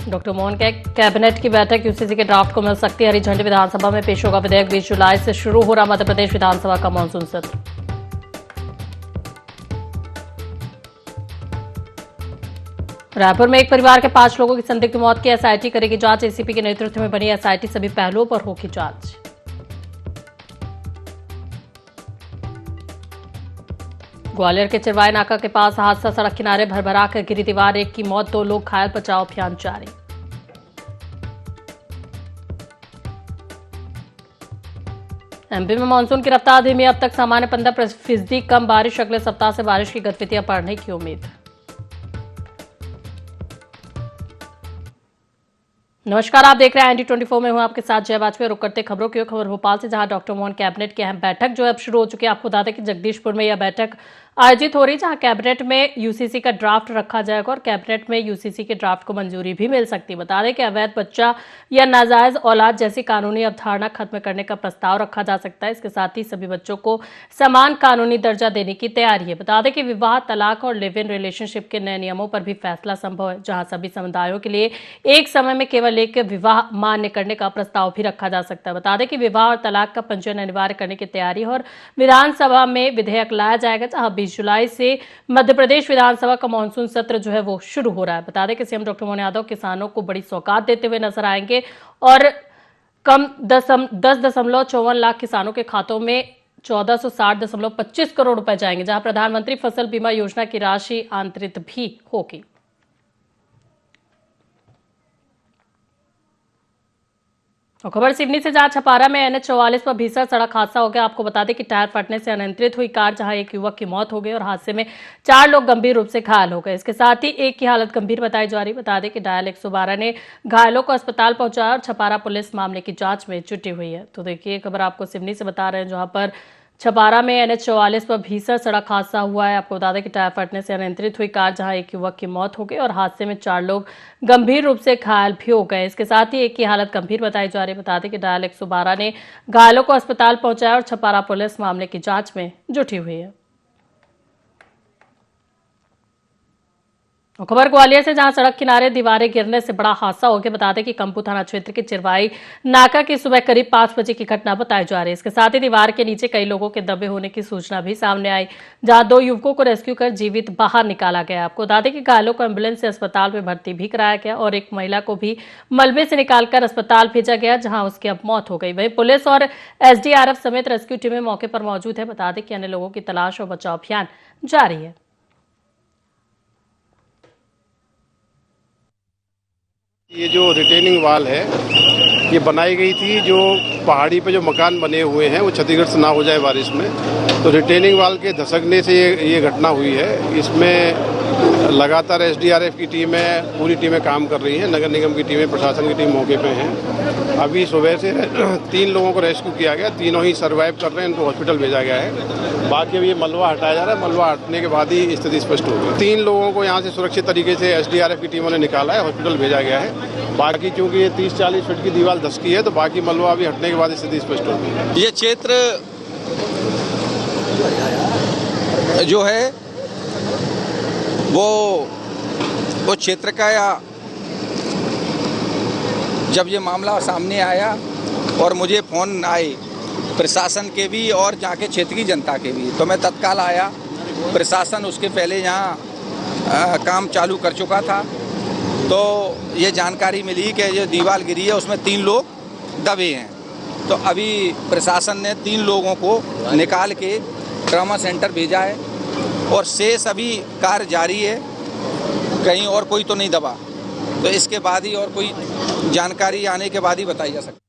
Doctor Mohan के cabinet की बैठक यूसीसी के ड्राफ्ट को मिल सकती है हरी झंडी। विधानसभा में पेश होगा विधेयक। 20 जुलाई से शुरू हो रहा मध्य प्रदेश विधानसभा का मानसून सत्र। रायपुर में एक परिवार के 5 लोगों की संदिग्ध मौत की एसआईटी करेगी जांच। एसीपी के नेतृत्व में बनी एसआईटी सभी पहलुओं पर होगी जांच। ग्वालियर के चिरवाई नाका के पास हादसा। सड़क किनारे भरभरा कर गिरी दीवार, 1 की मौत, 2 लोग घायल। बचाव अभियान जारी। एमपी में मानसून की रफ्तार धीमी। अब तक सामान्य 15% कम बारिश। अगले सप्ताह से बारिश की गतिविधियां बढ़ने की उम्मीद। नमस्कार, आप देख रहे हैं ND24 में हूं आपके साथ जय वाजपेयी। रुक करते खबरों की खबर भोपाल से, जहां डॉक्टर मोहन कैबिनेट की अहम बैठक जो है अब शुरू हो चुकी है। आपको बता दें कि जगदीशपुर में यह बैठक आयोजित हो रही है, जहां कैबिनेट में यूसीसी का ड्राफ्ट रखा जाएगा और कैबिनेट में यूसीसी के ड्राफ्ट को मंजूरी भी मिल सकती है। बता दें कि अवैध बच्चा या नाजायज औलाद जैसी कानूनी अवधारणा खत्म करने का प्रस्ताव रखा जा सकता है। इसके साथ ही सभी बच्चों को समान कानूनी दर्जा देने की तैयारी है। बता दें कि विवाह, तलाक और लिव इन रिलेशनशिप के नए नियमों पर भी फैसला संभव है, जहां सभी समुदायों के लिए एक समय में केवल एक विवाह मान्य करने का प्रस्ताव भी रखा जा सकता है। बता दें कि विवाह और तलाक का पंजीयन अनिवार्य करने की तैयारी है और विधानसभा में विधेयक लाया जाएगा, जहां 20 जुलाई से मध्य प्रदेश विधानसभा का मानसून सत्र जो है वो शुरू हो रहा है। बता दें कि सीएम डॉक्टर मोहन यादव किसानों को बड़ी सौगात देते हुए नजर आएंगे और कम 10.54 लाख किसानों के खातों में 1460.25 करोड़ रुपए जाएंगे, जहां प्रधानमंत्री फसल बीमा योजना की राशि आंतरित भी होगी। और खबर सिवनी से, जहां छपारा में NH44 पर भीषण सड़क हादसा हो गया। आपको बता दें कि टायर फटने से अनियंत्रित हुई कार, जहां एक युवक की मौत हो गई और हादसे में 4 लोग गंभीर रूप से घायल हो गए। इसके साथ ही एक की हालत गंभीर बताई जा रही। बता दें कि डायल 112 ने घायलों को अस्पताल पहुंचाया और छपारा पुलिस मामले की जांच में जुटी हुई है। तो देखिए, खबर आपको सिवनी से बता रहे हैं, जहां पर छपारा में NH44 पर भीषण सड़क हादसा हुआ है। आपको बता दें कि टायर फटने से अनियंत्रित हुई कार, जहां एक युवक की मौत हो गई और हादसे में 4 लोग गंभीर रूप से घायल भी हो गए। इसके साथ ही एक की हालत गंभीर बताई जा रही है। बता दें कि डायल 112 ने घायलों को अस्पताल पहुंचाया और छपारा पुलिस मामले की जांच में जुटी हुई है। खबर ग्वालियर से, जहां सड़क किनारे दीवारें गिरने से बड़ा हादसा हो गया। बता दें कि कंपू थाना क्षेत्र के चिरवाई नाका की सुबह करीब 5 बजे की घटना बताई जा रही है। इसके साथ ही दीवार के नीचे कई लोगों के दबे होने की सूचना भी सामने आई, जहां 2 युवकों को रेस्क्यू कर जीवित बाहर निकाला गया। आपको बता दें कि घायलों को एम्बुलेंस से अस्पताल में भर्ती भी कराया गया और एक महिला को भी मलबे से निकालकर अस्पताल भेजा गया, जहां उसकी अब मौत हो गई। वहीं पुलिस और SDRF समेत रेस्क्यू टीमें मौके पर मौजूद है। बता दें कि अन्य लोगों की तलाश और बचाव अभियान जारी है। ये जो रिटेनिंग वाल है, ये बनाई गई थी जो पहाड़ी पे जो मकान बने हुए हैं वो क्षतिग्रस्त ना हो जाए बारिश में। तो रिटेनिंग वाल के धसकने से ये घटना हुई है। इसमें लगातार SDRF की टीमें, पूरी टीमें काम कर रही हैं। नगर निगम की टीमें, प्रशासन की टीम मौके पे हैं। अभी सुबह से 3 लोगों को रेस्क्यू किया गया, तीनों ही सर्वाइव कर रहे हैं, इनको हॉस्पिटल भेजा गया है। बाकी अभी ये मलबा हटाया जा रहा है, मलबा हटने के बाद ही स्थिति स्पष्ट होगी। 3 लोगों को यहाँ से सुरक्षित तरीके से SDRF की टीमों ने निकाला है, हॉस्पिटल भेजा गया है। बाकी चूंकि ये 30-40 फीट की दीवार धसकी है, तो बाकी मलबा अभी हटने के बाद स्थिति स्पष्ट होगी। ये क्षेत्र जो है वो क्षेत्र का, या जब ये मामला सामने आया और मुझे फ़ोन आए प्रशासन के भी और यहाँ के क्षेत्र की जनता के भी, तो मैं तत्काल आया। प्रशासन उसके पहले यहाँ काम चालू कर चुका था। तो ये जानकारी मिली कि जो दीवार गिरी है उसमें 3 लोग दबे हैं। तो अभी प्रशासन ने 3 लोगों को निकाल के ट्रॉमा सेंटर भेजा है और शेष अभी कार्य जारी है। कहीं और कोई तो नहीं दबा, तो इसके बाद ही और कोई जानकारी आने के बाद ही बताई जा सकती है।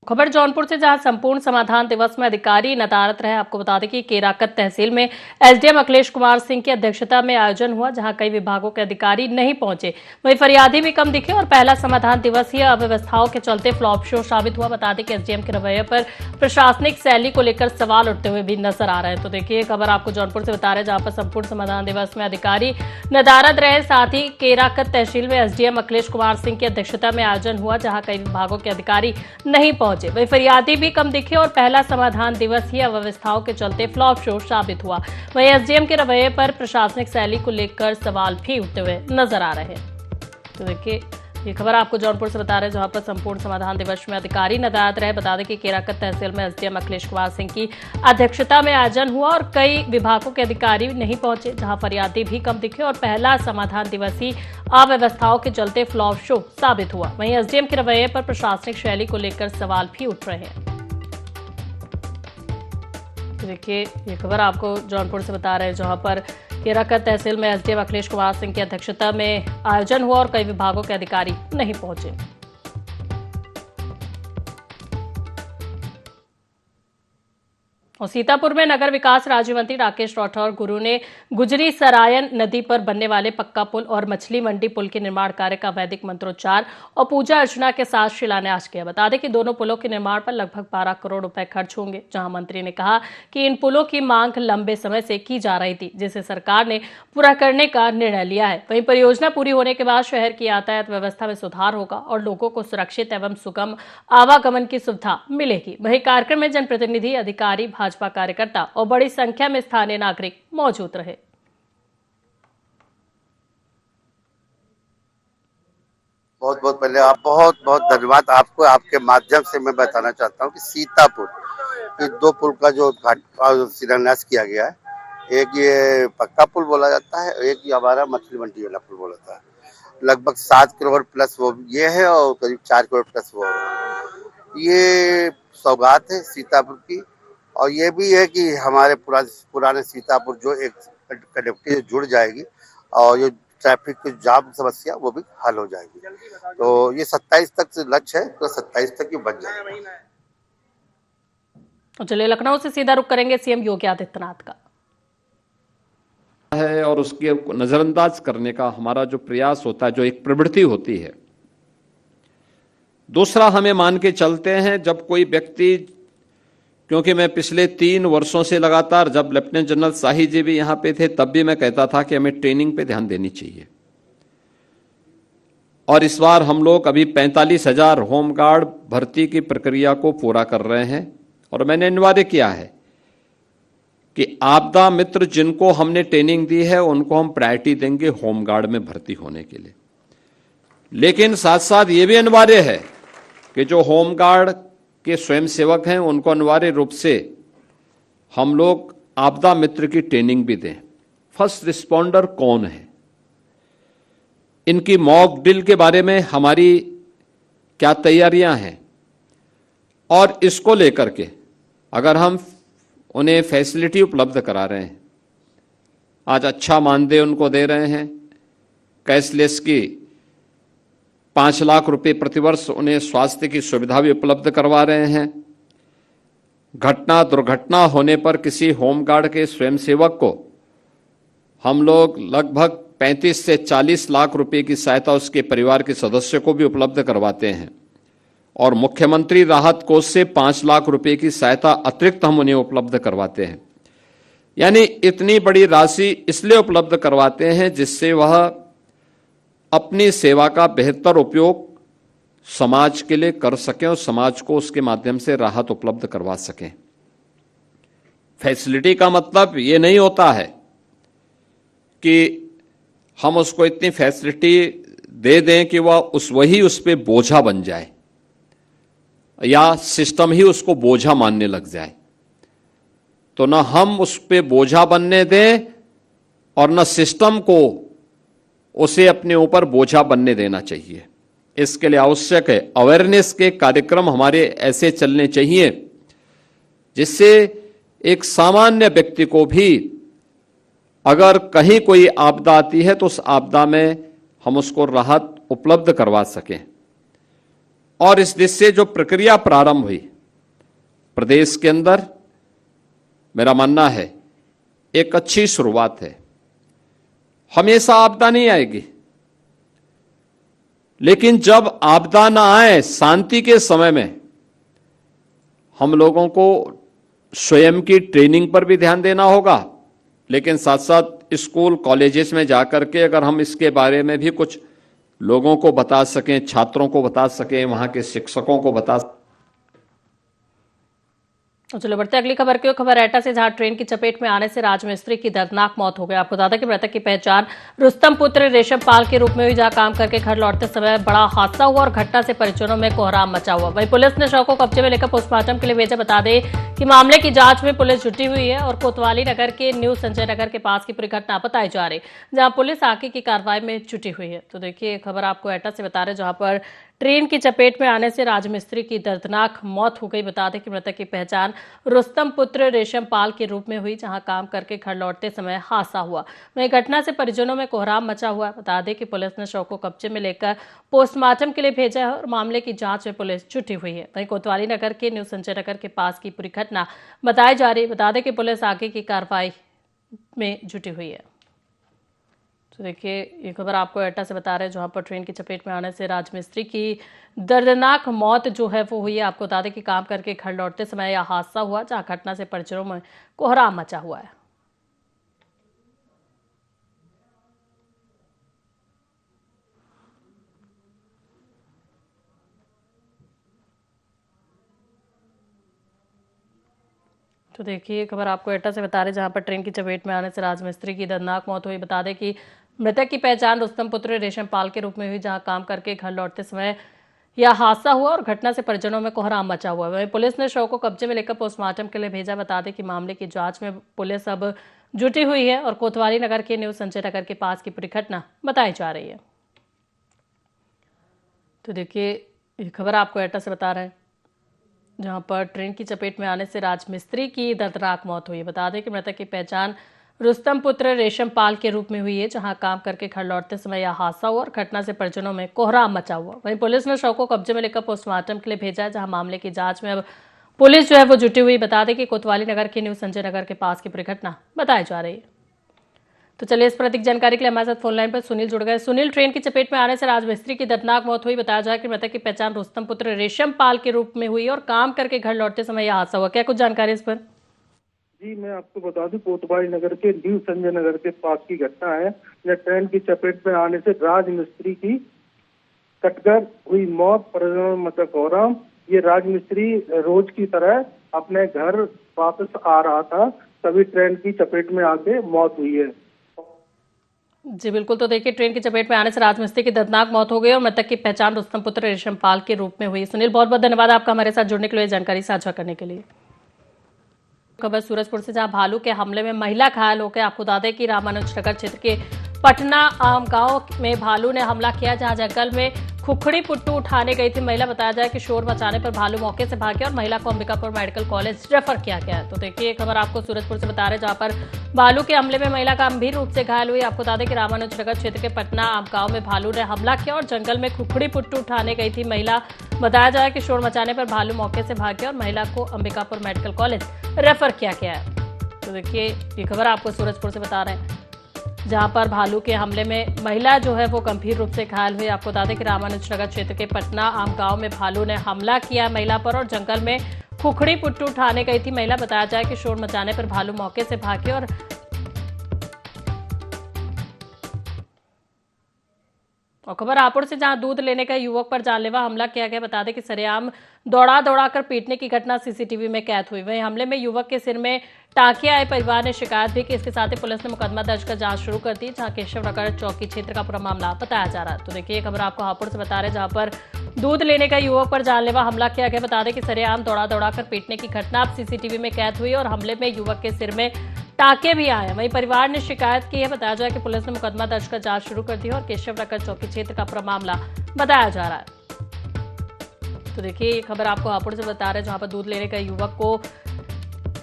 खबर जौनपुर से, जहां संपूर्ण समाधान दिवस में अधिकारी नदारत रहे। आपको बता दें कि केराकत तहसील में SDM अखिलेश कुमार सिंह की अध्यक्षता में आयोजन हुआ, जहां कई विभागों के अधिकारी नहीं पहुंचे, वहीं फरियादी भी कम दिखे और पहला समाधान दिवस ही अव्यवस्थाओं के चलते फ्लॉप शो साबित हुआ। बता दें कि SDM के रवैये पर प्रशासनिक शैली को लेकर सवाल उठते हुए भी नजर आ रहे हैं। तो देखिए, खबर आपको जौनपुर से बता रहे हैं, जहां पर संपूर्ण समाधान दिवस में अधिकारी नदारत रहे। साथ ही केराकत तहसील में SDM अखिलेश कुमार सिंह की अध्यक्षता में आयोजन हुआ, जहां कई विभागों के अधिकारी नहीं पहुंचे, वही फरियादी भी कम दिखे और पहला समाधान दिवस ही अव्यवस्थाओं के चलते फ्लॉप शो साबित हुआ। वहीं SDM के रवैये पर प्रशासनिक शैली को लेकर सवाल भी उठते हुए नजर आ रहे हैं। तो देखिए, ये खबर आपको जौनपुर से बता रहे हैं, जहां पर संपूर्ण समाधान दिवस में अधिकारी नदारद रहे। बता दें कि केराकत तहसील में एसडीएम अखिलेश कुमार सिंह की अध्यक्षता में आयोजन हुआ और कई विभागों के अधिकारी नहीं पहुंचे, जहां फरियादी भी कम दिखे और पहला समाधान दिवस ही अव्यवस्थाओं के चलते फ्लॉप शो साबित हुआ। वहीं एसडीएम के रवैये पर प्रशासनिक शैली को लेकर सवाल भी उठ रहे हैं। देखिए, ये खबर आपको जौनपुर से बता रहे हैं, जहां पर केराकत तहसील में एसडीएम अखिलेश कुमार सिंह की अध्यक्षता में आयोजन हुआ और कई विभागों के अधिकारी नहीं पहुंचे। और सीतापुर में नगर विकास राज्य मंत्री राकेश राठौर गुरु ने गुजरी सरायन नदी पर बनने वाले पक्का पुल और मछली मंडी पुल के निर्माण कार्य का वैदिक मंत्रोच्चार और पूजा अर्चना के साथ शिलान्यास किया। बता दें कि दोनों पुलों के निर्माण पर लगभग 12 करोड़ रुपए खर्च होंगे, जहां मंत्री ने कहा कि इन पुलों की मांग लंबे समय से की जा रही थी, जिसे सरकार ने पूरा करने का निर्णय लिया है। वहीं परियोजना पूरी होने के बाद शहर की यातायात व्यवस्था में सुधार होगा और लोगों को सुरक्षित एवं सुगम आवागमन की सुविधा मिलेगी। वहीं कार्यक्रम में जनप्रतिनिधि, अधिकारी, भाजपा कार्यकर्ता और बड़ी संख्या में स्थानीय नागरिक मौजूद रहे। बहुत बहुत पहले आप बहुत बहुत धन्यवाद आपको। आपके माध्यम से मैं बताना चाहता हूं कि सीतापुर ये 2 पुल का जो शिलान्यास किया गया है, एक ये पक्का पुल बोला जाता है, एक ये हमारा मछली मंडी वाला पुल बोला जाता है। लगभग 7 करोड़ प्लस वो ये है और करीब 4 करोड़ प्लस वो है। ये सौगात है सीतापुर की, और ये भी है कि हमारे पुराने सीतापुर जो एक कनेक्टिविटी जुड़ जाएगी और ये ट्रैफिक की जाम समस्या वो भी हल हो जाएगी। तो ये 27 तक से लक्ष्य है, तो 27 तक ही बन जाएगा। तो चलिए लखनऊ से सीधा रुख करेंगे सीएम योगी आदित्यनाथ का है, और उसके नजरअंदाज करने का हमारा जो प्रयास होता है, जो एक प्रवृत्ति होती है। दूसरा, हमें मान के चलते हैं जब कोई व्यक्ति, क्योंकि मैं पिछले 3 वर्षों से लगातार, जब लेफ्टिनेंट जनरल शाही जी भी यहां पे थे तब भी मैं कहता था कि हमें ट्रेनिंग पे ध्यान देनी चाहिए। और इस बार हम लोग अभी 45,000 होमगार्ड भर्ती की प्रक्रिया को पूरा कर रहे हैं, और मैंने अनिवार्य किया है कि आपदा मित्र जिनको हमने ट्रेनिंग दी है उनको हम प्रायोरिटी देंगे होमगार्ड में भर्ती होने के लिए। लेकिन साथ साथ ये भी अनिवार्य है कि जो होमगार्ड के स्वयंसेवक हैं उनको अनिवार्य रूप से हम लोग आपदा मित्र की ट्रेनिंग भी दें। फर्स्ट रिस्पॉन्डर कौन है, इनकी मॉक ड्रिल के बारे में हमारी क्या तैयारियां हैं, और इसको लेकर के अगर हम उन्हें फैसिलिटी उपलब्ध करा रहे हैं, आज अच्छा मानदेय उनको दे रहे हैं, कैशलेस की 5 लाख रुपए प्रतिवर्ष उन्हें स्वास्थ्य की सुविधा भी उपलब्ध करवा रहे हैं। दुर्घटना होने पर किसी होमगार्ड के स्वयंसेवक को हम लोग लगभग 35 से 40 लाख रुपए की सहायता उसके परिवार के सदस्य को भी उपलब्ध करवाते हैं, और मुख्यमंत्री राहत कोष से 5 लाख रुपए की सहायता अतिरिक्त हम उन्हें उपलब्ध करवाते हैं। यानी इतनी बड़ी राशि इसलिए उपलब्ध करवाते हैं जिससे वह अपनी सेवा का बेहतर उपयोग समाज के लिए कर सकें और समाज को उसके माध्यम से राहत उपलब्ध करवा सकें। फैसिलिटी का मतलब ये नहीं होता है कि हम उसको इतनी फैसिलिटी दे दें कि वह वही उस पर बोझा बन जाए या सिस्टम ही उसको बोझा मानने लग जाए। तो न हम उस पर बोझा बनने दें और न सिस्टम को उसे अपने ऊपर बोझा बनने देना चाहिए। इसके लिए आवश्यक है अवेयरनेस के कार्यक्रम हमारे ऐसे चलने चाहिए जिससे एक सामान्य व्यक्ति को भी अगर कहीं कोई आपदा आती है तो उस आपदा में हम उसको राहत उपलब्ध करवा सकें। और इस दिशा से जो प्रक्रिया प्रारंभ हुई प्रदेश के अंदर, मेरा मानना है एक अच्छी शुरुआत है। हमेशा आपदा नहीं आएगी, लेकिन जब आपदा ना आए, शांति के समय में हम लोगों को स्वयं की ट्रेनिंग पर भी ध्यान देना होगा, लेकिन साथ साथ स्कूल कॉलेजेस में जाकर के अगर हम इसके बारे में भी कुछ लोगों को बता सकें, छात्रों को बता सकें, वहां के शिक्षकों को बता। तो चलो बढ़ते अगली खबर की ओर। खबर एटा से, जहां ट्रेन की चपेट में आने से राजमिस्त्री की दर्दनाक मौत हो गई। आपको बता दें कि मृतक की पहचान रुस्तम पुत्र रेशम पाल के रूप में हुई, जहां काम करके घर लौटते समय बड़ा हादसा हुआ और घटना से परिजनों में कोहराम मचा हुआ। वहीं पुलिस ने शव को कब्जे में लेकर पोस्टमार्टम के लिए भेजा। बता दें कि मामले की जांच में पुलिस जुटी हुई है और कोतवाली नगर के न्यू संजय नगर के पास की पूरी घटना बताई जा रही, जहां पुलिस आगे की कार्रवाई में जुटी हुई है। तो देखिए खबर आपको एटा से बता रहे, जहां पर ट्रेन की चपेट में आने से राजमिस्त्री की दर्दनाक मौत हो गई। बता दें कि मृतक की पहचान रुस्तम पुत्र रेशम पाल के रूप में हुई, जहां काम करके घर लौटते समय हादसा हुआ। वहीं घटना से परिजनों में कोहराम मचा हुआ है। बता दें कि पुलिस ने शव को कब्जे में लेकर पोस्टमार्टम के लिए भेजा है और मामले की जांच में पुलिस जुटी हुई है। वहीं कोतवाली नगर के न्यू संजय नगर के पास की पूरी घटना बताई जा रही है। बता दें कि पुलिस आगे की कार्रवाई में जुटी हुई है। तो देखिए ये खबर आपको एटा से बता रहे हैं, जहां पर ट्रेन की चपेट में आने से राजमिस्त्री की दर्दनाक मौत जो है वो हुई है। आपको बता दें कि काम करके घर लौटते समय यह हादसा हुआ, जहां घटना से परिजनों में कोहराम मचा हुआ है। तो देखिए खबर आपको एटा से बता रहे, जहां पर ट्रेन की चपेट में आने से राजमिस्त्री की दर्दनाक मौत हुई। बता दें कि मृतक की पहचान रुस्तम पुत्र रेशम पाल के रूप में हुई, जहां काम करके घर लौटते समय यह हादसा हुआ और घटना से परिजनों में कोहराम मचा हुआ है। वहीं पुलिस ने शव को कब्जे में लेकर पोस्टमार्टम के लिए भेजा। बता दें कि मामले की जांच में पुलिस अब जुटी हुई है और कोतवाली नगर के न्यू संजय नगर के पास की पूरी घटना बताई जा रही है। तो देखिए ये खबर आपको एटा से बता रहे हैं, जहां पर ट्रेन की चपेट में आने से राजमिस्त्री की दर्दनाक मौत हुई। बता दें कि मृतक की पहचान रुस्तम पुत्र रेशम पाल के रूप में हुई है, जहां काम करके घर लौटते समय यह हादसा हुआ और घटना से परिजनों में कोहराम मचा हुआ। वहीं पुलिस ने शव को कब्जे में लेकर पोस्टमार्टम के लिए भेजा है, जहां मामले की जांच में अब पुलिस जो है वो जुटी हुई। बता दें कि कोतवाली नगर के न्यू संजय नगर के पास की पूरी घटना बताई जा रही है। तो चलिए इस पर अधिक जानकारी के लिए हमारे साथ फोन लाइन पर सुनील जुड़ गए। सुनील, ट्रेन की चपेट में आने से राजमिस्त्री की दर्दनाक मौत हुई। बताया जाए कि मृतक की पहचान रुस्तम पुत्र रेशम पाल के रूप में हुई और काम करके घर लौटते समय यह हादसा हुआ। क्या कुछ जानकारी इस पर? जी मैं आपको बता दूं, कोतवाली नगर के न्यू संजय नगर के पास की घटना है, जहाँ ट्रेन की चपेट में आने से राजमिस्त्री की कटकर हुई मौत, परिजनों में मचा कोहराम। ये राजमिस्त्री रोज की तरह अपने घर वापस आ रहा था, तभी ट्रेन की चपेट में आके मौत हुई है। जी बिल्कुल। तो देखिए ट्रेन की चपेट में आने से राजमिस्त्री की दर्दनाक मौत हो गई और मृतक की पहचान रुस्तम पुत्र रेशम पाल के रूप में हुई। सुनील, बहुत बहुत धन्यवाद आपका हमारे साथ जुड़ने के लिए, जानकारी साझा करने के लिए। खबर सूरजपुर से, जहां भालू के हमले में महिला घायल हो गई। आपको बता दें कि रामानुज नगर क्षेत्र के पटना आम गांव में भालू ने हमला किया, जहां जंगल में खुखड़ी पुट्टू उठाने गई थी महिला। बताया जाए कि शोर मचाने पर भालू मौके से भाग गया और महिला को अंबिकापुर मेडिकल कॉलेज रेफर किया गया है। तो देखिए खबर आपको सूरजपुर से बता रहे, जहां पर भालू के हमले में महिला गंभीर रूप से घायल हुई। आपको बता दें कि रामानुज नगर क्षेत्र के पटना आम गांव में भालू ने हमला किया और जंगल में खुखड़ी पुट्टू उठाने गई थी महिला। बताया जाए कि शोर मचाने पर भालू मौके से भाग गया और महिला को अंबिकापुर मेडिकल कॉलेज रेफर किया गया है। तो देखिए ये खबर आपको सूरजपुर से बता रहे हैं, जहां पर भालू के हमले में महिला जो है वो गंभीर रूप से घायल हुई। आपको बता दें कि रामानुज नगर क्षेत्र के पटना आम गांव में भालू ने हमला किया महिला पर और जंगल में खुखड़ी पुट्टू उठाने गई थी महिला। बताया जाए कि शोर मचाने पर भालू मौके से भागे और खबर रायपुर से, जहां दूध लेने का युवक पर जानलेवा हमला किया गया। बता दें कि सरेआम दौड़ा कर पीटने की घटना सीसीटीवी में कैद हुई। वहीं हमले में युवक के सिर में टांके आए। परिवार ने शिकायत भी की। इसके साथ ही पुलिस ने मुकदमा दर्ज कर जांच शुरू कर दी, जहां केशव नगर चौकी क्षेत्र का पूरा मामला बताया जा रहा है। तो देखिए ये खबर आपको हापुड़ से बता रहे हैं, जहां पर दूध लेने का युवक पर जानलेवा हमला किया गया। बता दें कि सरेआम दौड़ा कर पीटने की घटना अब सीसीटीवी में कैद हुई और हमले में युवक के सिर में टांके भी आए। वहीं परिवार ने शिकायत की है। बताया जाए कि पुलिस ने मुकदमा दर्ज कर जांच शुरू कर दी है और केशव नगर चौकी क्षेत्र का पूरा मामला बताया जा रहा है। तो देखिए ये खबर आपको हापुड़ से बता रहे हैं, जहां पर दूध लेने का युवक को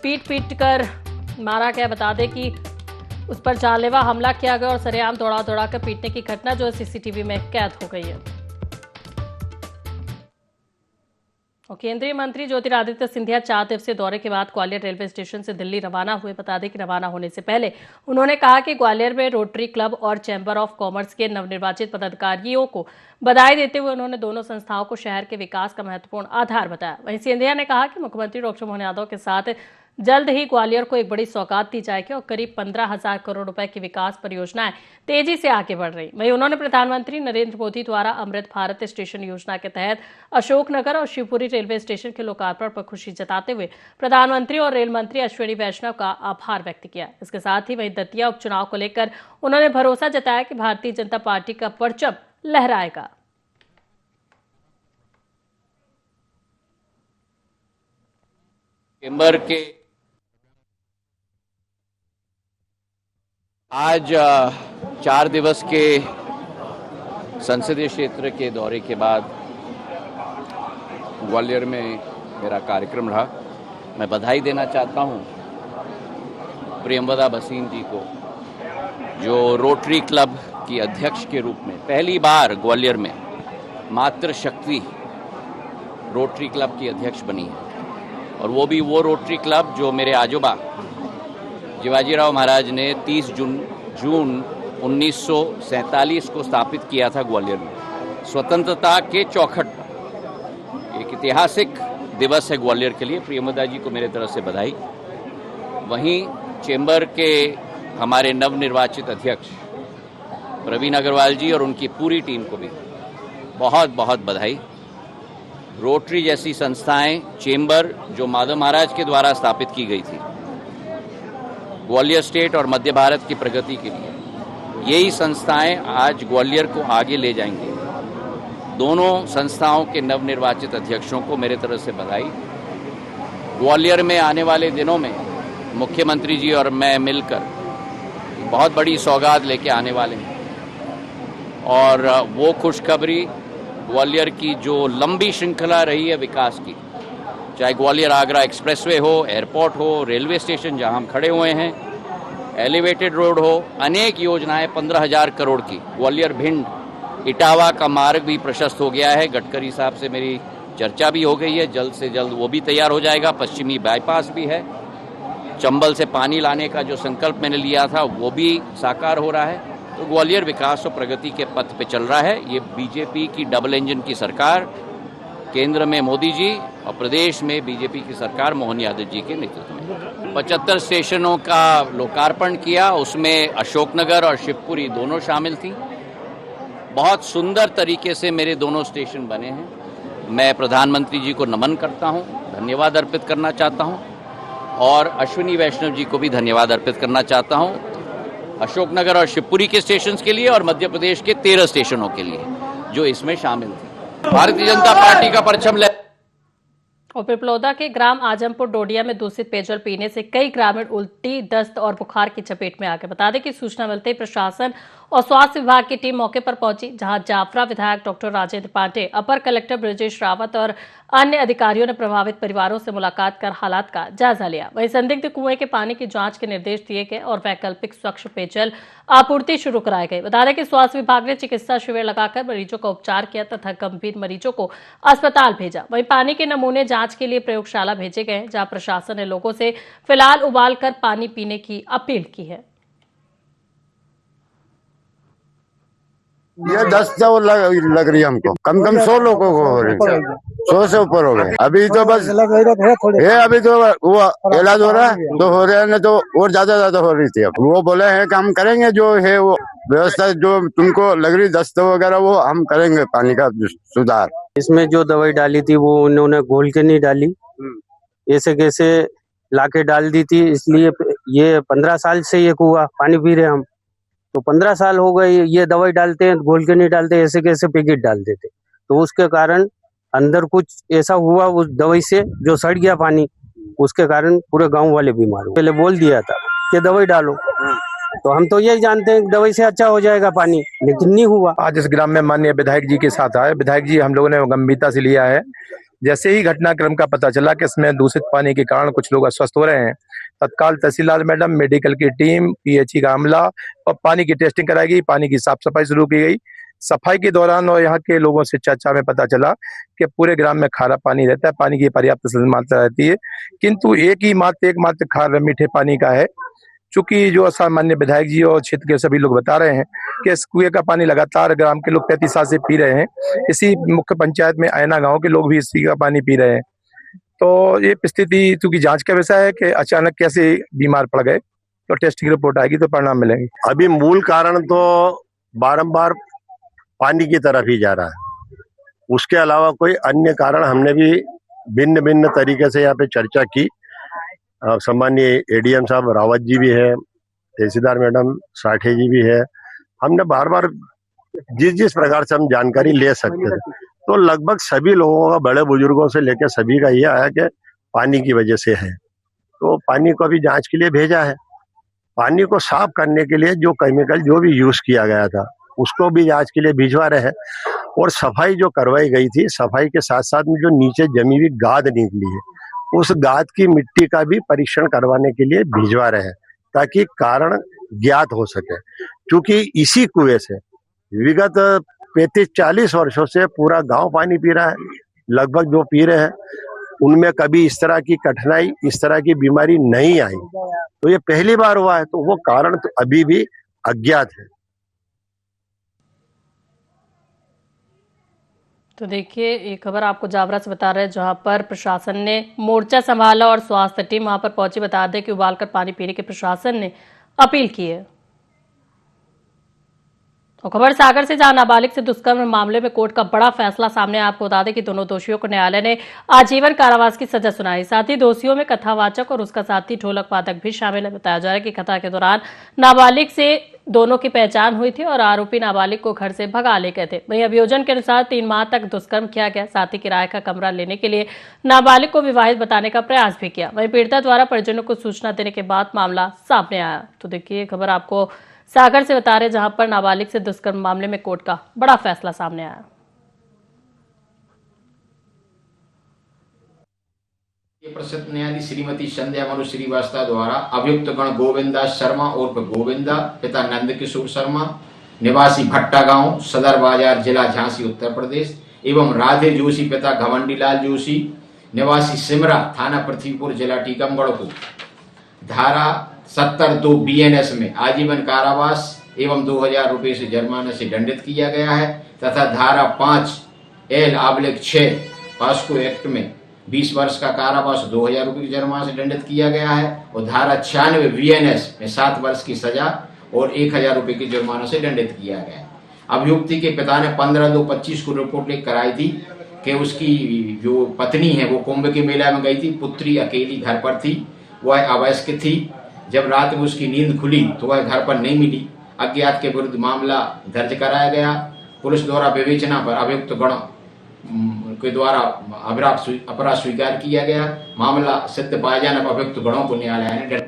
पीट कर मारा गया। बता दें कि उस पर जानलेवा हमला किया गया और सरेआम दौड़ा कर पीटने की घटना जो सीसीटीवी में कैद हो गई है। और केंद्रीय मंत्री ज्योतिरादित्य सिंधिया 4 दिवसीय दौरे के बाद ग्वालियर रेलवे स्टेशन से दिल्ली रवाना हुए। बता दें कि रवाना होने से पहले उन्होंने कहा कि ग्वालियर में रोटरी क्लब और चैंबर ऑफ कॉमर्स के नवनिर्वाचित पदाधिकारियों को बधाई देते हुए उन्होंने दोनों संस्थाओं को शहर के विकास का महत्वपूर्ण आधार बताया। वहीं सिंधिया ने कहा कि मुख्यमंत्री डॉक्टर मोहन यादव के साथ जल्द ही ग्वालियर को एक बड़ी सौगात दी जाएगी और करीब 15,000 करोड़ रुपए की विकास परियोजनाएं तेजी से आगे बढ़ रही। वहीं उन्होंने प्रधानमंत्री नरेंद्र मोदी द्वारा अमृत भारत स्टेशन योजना के तहत अशोकनगर और शिवपुरी रेलवे स्टेशन के लोकार्पण पर खुशी जताते हुए प्रधानमंत्री और रेल मंत्री अश्विनी वैष्णव का आभार व्यक्त किया। इसके साथ ही वहीं दतिया उपचुनाव को लेकर उन्होंने भरोसा जताया कि भारतीय जनता पार्टी का परचम लहराएगा। चेंबर के आज 4 दिवस के संसदीय क्षेत्र के दौरे के बाद ग्वालियर में मेरा कार्यक्रम रहा। मैं बधाई देना चाहता हूं प्रियंवदा भसीन जी को, जो रोटरी क्लब की अध्यक्ष के रूप में पहली बार ग्वालियर में मातृशक्ति रोटरी क्लब की अध्यक्ष बनी है, और वो भी वो रोटरी क्लब जो मेरे आजोबा शिवाजीराव महाराज ने 30 जून 1947 को स्थापित किया था ग्वालियर में, स्वतंत्रता के चौखट पर। एक ऐतिहासिक दिवस है ग्वालियर के लिए। प्रियंवदा जी को मेरे तरफ से बधाई। वहीं चेंबर के हमारे नवनिर्वाचित अध्यक्ष प्रवीण अग्रवाल जी और उनकी पूरी टीम को भी बहुत बहुत बधाई। रोटरी जैसी संस्थाएं, चेंबर जो माधव महाराज के द्वारा स्थापित की गई थी ग्वालियर स्टेट और मध्य भारत की प्रगति के लिए, यही संस्थाएं आज ग्वालियर को आगे ले जाएंगे। दोनों संस्थाओं के नवनिर्वाचित अध्यक्षों को मेरे तरफ से बधाई। ग्वालियर में आने वाले दिनों में मुख्यमंत्री जी और मैं मिलकर बहुत बड़ी सौगात लेके आने वाले हैं, और वो खुशखबरी ग्वालियर की जो लंबी श्रृंखला रही है विकास की, चाहे ग्वालियर आगरा एक्सप्रेसवे हो, एयरपोर्ट हो, रेलवे स्टेशन जहां हम खड़े हुए हैं, एलिवेटेड रोड हो, अनेक योजनाएं 15,000 करोड़ की। ग्वालियर भिंड इटावा का मार्ग भी प्रशस्त हो गया है। गडकरी साहब से मेरी चर्चा भी हो गई है, जल्द से जल्द वो भी तैयार हो जाएगा। पश्चिमी बाईपास भी है। चंबल से पानी लाने का जो संकल्प मैंने लिया था वो भी साकार हो रहा है। तो ग्वालियर विकास और प्रगति के पथ पे चल रहा है। ये बीजेपी की डबल इंजन की सरकार, केंद्र में मोदी जी और प्रदेश में बीजेपी की सरकार मोहन यादव जी के नेतृत्व में 75 स्टेशनों का लोकार्पण किया। उसमें अशोकनगर और शिवपुरी दोनों शामिल थी। बहुत सुंदर तरीके से मेरे दोनों स्टेशन बने हैं। मैं प्रधानमंत्री जी को नमन करता हूं, धन्यवाद अर्पित करना चाहता हूं, और अश्विनी वैष्णव जी को भी धन्यवाद अर्पित करना चाहता हूं, अशोकनगर और शिवपुरी के स्टेशन के लिए और मध्य प्रदेश के 13 स्टेशनों के लिए जो इसमें शामिल थे। भारतीय जनता पार्टी का परचम और पिपलौदा के ग्राम आजमपुर डोडिया में दूषित पेयजल पीने से कई ग्रामीण उल्टी, दस्त और बुखार की चपेट में आ गए। बता दें कि सूचना मिलते ही प्रशासन और स्वास्थ्य विभाग की टीम मौके पर पहुंची, जहां जाफरा विधायक डॉक्टर राजेंद्र पांडे, अपर कलेक्टर ब्रजेश रावत और अन्य अधिकारियों ने प्रभावित परिवारों से मुलाकात कर हालात का जायजा लिया। वहीं संदिग्ध कुएं के पानी की जांच के निर्देश दिए गए और वैकल्पिक स्वच्छ पेयजल आपूर्ति शुरू कराई गई। बता दें कि स्वास्थ्य विभाग ने चिकित्सा शिविर लगाकर मरीजों का उपचार किया तथा गंभीर मरीजों को अस्पताल भेजा। वहीं पानी के नमूने जांच के लिए प्रयोगशाला भेजे गए, जहां प्रशासन ने लोगों से फिलहाल उबाल कर पानी पीने की अपील की है। ये 10 तो लग रही है हमको, कम 100 लोगों को हो रही है, 100 से ऊपर हो गए। अभी तो बस ये अभी तो वो इलाज हो रहा है, तो हो रहा है ना, तो और ज्यादा हो रही थी। अब वो बोले हैं कि हम करेंगे, जो है वो व्यवस्था जो तुमको लग रही दस्त वगैरह वो हम करेंगे, पानी का सुधार। इसमें जो दवाई डाली थी वो उन्होंने घोल के नहीं डाली, ऐसे कैसे लाके डाल दी थी। इसलिए ये 15 साल से ये कुआ पानी पी रहे हम, तो 15 साल हो गए ये दवाई डालते हैं, घोल के नहीं डालते, ऐसे कैसे पैकेट डाल देते। तो उसके कारण अंदर कुछ ऐसा हुआ उस दवाई से जो सड़ गया पानी, उसके कारण पूरे गांव वाले बीमार हुए। पहले बोल दिया था कि दवाई डालो, तो हम तो यही जानते हैं दवाई से अच्छा हो जाएगा पानी, लेकिन नहीं हुआ। आज इस ग्राम में माननीय विधायक जी के साथ आए। विधायक जी हम लोगों ने गंभीरता से लिया है। जैसे ही घटनाक्रम का पता चला कि इसमें दूषित पानी के कारण कुछ लोग अस्वस्थ हो रहे हैं, तत्काल तहसीलदार मैडम, मेडिकल की टीम, पीएचई का अमला और पानी की टेस्टिंग कराई गई। पानी की साफ सफाई शुरू की गई। सफाई के दौरान और यहाँ के लोगों से चर्चा में पता चला कि पूरे ग्राम में खारा पानी रहता है, पानी की पर्याप्त मात्रा रहती है, किंतु एकमात्र खारा मीठे पानी का है। चूंकि जो सामान्य विधायक जी और क्षेत्र के सभी लोग बता रहे हैं कि इस कुएं का पानी लगातार ग्राम के लोग 35 साल से पी रहे हैं। इसी मुख्य पंचायत में आयना गांव के लोग भी इसी का पानी पी रहे हैं। तो ये स्थिति चूंकि जांच का विषय है कि अचानक कैसे बीमार पड़ गए, तो टेस्ट की रिपोर्ट आएगी तो परिणाम मिलेंगे। अभी मूल कारण तो बारंबार पानी की तरफ ही जा रहा है, उसके अलावा कोई अन्य कारण हमने भी भिन्न भिन्न तरीके से यहाँ पे चर्चा की। सम्मानीय एडीएम साहब रावत जी भी है, तहसीलदार मैडम साठे जी भी है। हमने बार बार जिस प्रकार से हम जानकारी ले सकते थे, तो लगभग सभी लोगों का, बड़े बुजुर्गों से लेकर सभी का ये आया कि पानी की वजह से है। तो पानी को अभी जांच के लिए भेजा है। पानी को साफ करने के लिए जो केमिकल जो भी यूज किया गया था उसको भी जांच के लिए भिजवा रहे हैं। और सफाई जो करवाई गई थी, सफाई के साथ साथ में जो नीचे जमी हुई गाद निकली है, उस गाद की मिट्टी का भी परीक्षण करवाने के लिए भिजवा रहे हैं, ताकि कारण ज्ञात हो सके। क्योंकि इसी कुएं से विगत 35-40 वर्षों से पूरा गांव पानी पी रहा है। लगभग जो पी रहे हैं उनमें कभी इस तरह की कठिनाई, इस तरह की बीमारी नहीं आई। तो ये पहली बार हुआ है, तो वो कारण तो अभी भी अज्ञात है। तो देखिए, ये खबर आपको जावरा से बता रहे हैं, जहां पर प्रशासन ने मोर्चा संभाला और स्वास्थ्य टीम वहां पर पहुंची। बता दें कि उबालकर पानी पीने की प्रशासन ने अपील की है। तो खबर सागर से, जहां नाबालिग से दुष्कर्म मामले में कोर्ट का बड़ा फैसला सामने। आपको बता दें कि दोनों दोषियों को न्यायालय ने आजीवन कारावास की सजा सुनाई। साथ ही दोषियों में कथावाचक और उसका साथी ढोलक वादक भी शामिल है। बताया जा रहा है कि कथा के दौरान नाबालिग से दोनों की पहचान हुई थी और आरोपी नाबालिग को घर से भगा ले गए थे। वहीं अभियोजन के अनुसार 3 माह तक दुष्कर्म किया गया। साथ ही किराए का कमरा लेने के लिए नाबालिग को विवाहित बताने का प्रयास भी किया। वहीं पीड़िता द्वारा परिजनों को सूचना देने के बाद मामला सामने आया। तो देखिए, खबर आपको सागर से बता रहे, जहां पर नाबालिग से दुष्कर्म मामले में कोर्ट का बड़ा फैसला सामने आया। प्रसिद्ध न्यायाधीश श्रीमती संध्या मनु श्रीवास्तव द्वारा अभियुक्त गण गोविंदा शर्मा उर्फ गोविंदा, पिता नंद किशोर शर्मा, निवासी भट्टा गांव, सदर बाजार, जिला झांसी, उत्तर प्रदेश, एवं राधे जोशी, पिता घमंडीलाल जोशी, निवासी सिमरा, थाना पृथ्वीपुर, जिला टीकमगढ़ को धारा 70(2) BNS में आजीवन कारावास एवं 2000 रुपये से जुर्माने से दंडित किया गया है, तथा धारा 5L/6 पास्को एक्ट में 20 वर्ष का कारावास 2000 रुपये के जुर्माने से दंडित किया गया है, और धारा 96 BNS में 7 वर्ष की सजा और 1000 रुपये के जुर्माने से दंडित किया गया है। अभियुक्ति के पिता ने 15/2/25 को रिपोर्ट लेकर कराई थी कि उसकी जो पत्नी है वो कुंभ के मेला में गई थी, पुत्री अकेली घर पर थी, वह अवयस्क थी। जब रात में उसकी नींद खुली तो वह घर पर नहीं मिली। अज्ञात के विरुद्ध मामला दर्ज कराया गया। पुलिस द्वारा विवेचना पर अभियुक्त गण के द्वारा अपराध स्वीकार किया गया। मामला सिद्ध पाए जाने पर अभियुक्त गणों को न्यायालय ने।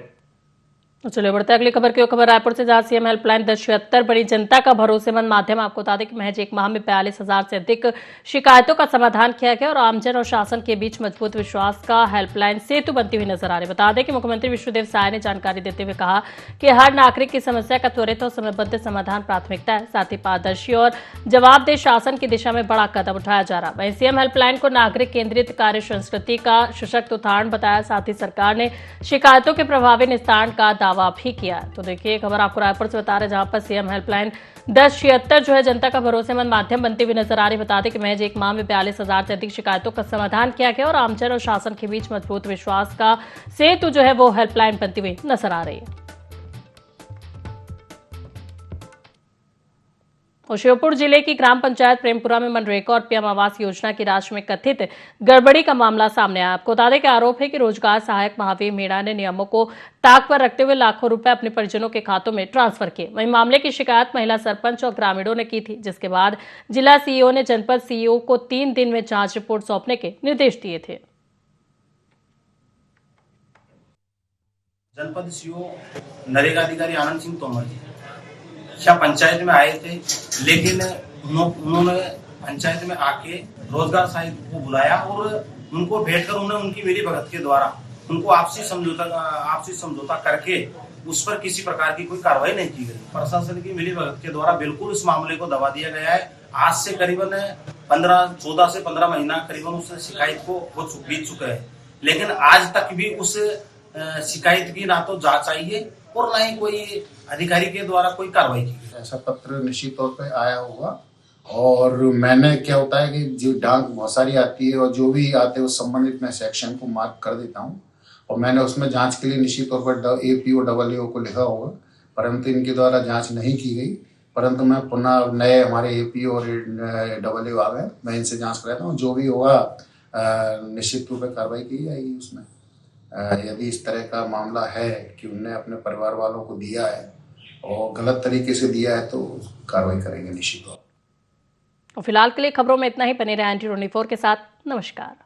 तो चलिए बढ़ते अगली खबर की ओर। खबर रायपुर से, जहां सीएम हेल्पलाइन 1076 बनी जनता का भरोसेमंद माध्यम। आपको बता दें कि महज 1 माह में 42,000 से अधिक शिकायतों का समाधान किया गया और आमजन और शासन के बीच मजबूत विश्वास का हेल्पलाइन सेतु बनती हुई नजर आ रही है। बता दें कि मुख्यमंत्री विष्णुदेव साय ने जानकारी देते हुए कहा कि हर नागरिक की समस्या का त्वरित और समयबद्ध समाधान प्राथमिकता है। साथ ही पारदर्शी और जवाबदेह शासन की दिशा में बड़ा कदम उठाया जा रहा है। वहीं सीएम हेल्पलाइन को नागरिक केंद्रित कार्य संस्कृति का सशक्त उदाहरण बताया। साथ ही सरकार ने शिकायतों के प्रभावी निस्तारण का दावा भी किया। तो देखिए, खबर आपको रायपुर से बता रहे, जहां पर सीएम हेल्पलाइन 1076 जो है जनता का भरोसेमंद माध्यम बनती हुई नजर आ रही। बता दें कि महज 1 माह में 42,000 से अधिक शिकायतों का समाधान किया गया और आमजन और शासन के बीच मजबूत विश्वास का सेतु जो है वो हेल्पलाइन बनती हुई नजर आ रही है। श्योपुर जिले की ग्राम पंचायत प्रेमपुरा में मनरेगा और पीएम आवास योजना की राशि में कथित गड़बड़ी का मामला सामने आया। आपको बता दें कि आरोप है कि रोजगार सहायक महावीर मीणा ने नियमों को ताक पर रखते हुए लाखों रुपए अपने परिजनों के खातों में ट्रांसफर किए। वहीं मामले की शिकायत महिला सरपंच और ग्रामीणों ने की थी, जिसके बाद जिला सीईओ ने जनपद सीईओ को 3 दिन में जांच रिपोर्ट सौंपने के निर्देश दिए थे। जनपद सीईओ नरेगा अधिकारी आनंद सिंह तोमर जी क्या पंचायत में आए थे, लेकिन उन्होंने पंचायत में आके रोजगार सहायक को बुलाया और उनको बैठकर उन्होंने उनकी मिली भगत के द्वारा उनको आपसी समझौता करके उस पर किसी प्रकार की कोई कार्रवाई नहीं की गई। प्रशासन की मिली भगत के द्वारा बिल्कुल इस मामले को दबा दिया गया है। आज से करीबन 14 से 15 महीना करीबन उस शिकायत को बीत चुका है, लेकिन आज तक भी उस शिकायत की ना तो जांच आई है और ना ही कोई अधिकारी के द्वारा कोई कार्रवाई की। ऐसा पत्र निश्चित तौर पर आया होगा और मैंने क्या होता है कि जो डाक बहुत सारी आती है और जो भी आते हैं उस संबंधित मैं सेक्शन को मार्क कर देता हूँ और मैंने उसमें जांच के लिए निश्चित तौर पर APO AAO को लिखा होगा, परंतु इनके द्वारा जांच नहीं की गई। परंतु मैं पुनः नए हमारे APO और AAO आ गए, मैं इनसे जांच कराता हूँ, जो भी होगा निश्चित रूप से कार्रवाई की जाएगी उसमें। यदि इस तरह का मामला है कि उनने अपने परिवार वालों को दिया है और गलत तरीके से दिया है तो कार्रवाई करेंगे निश्चित तौर। फिलहाल के लिए खबरों में इतना ही। बने रहे NT24 के साथ। नमस्कार।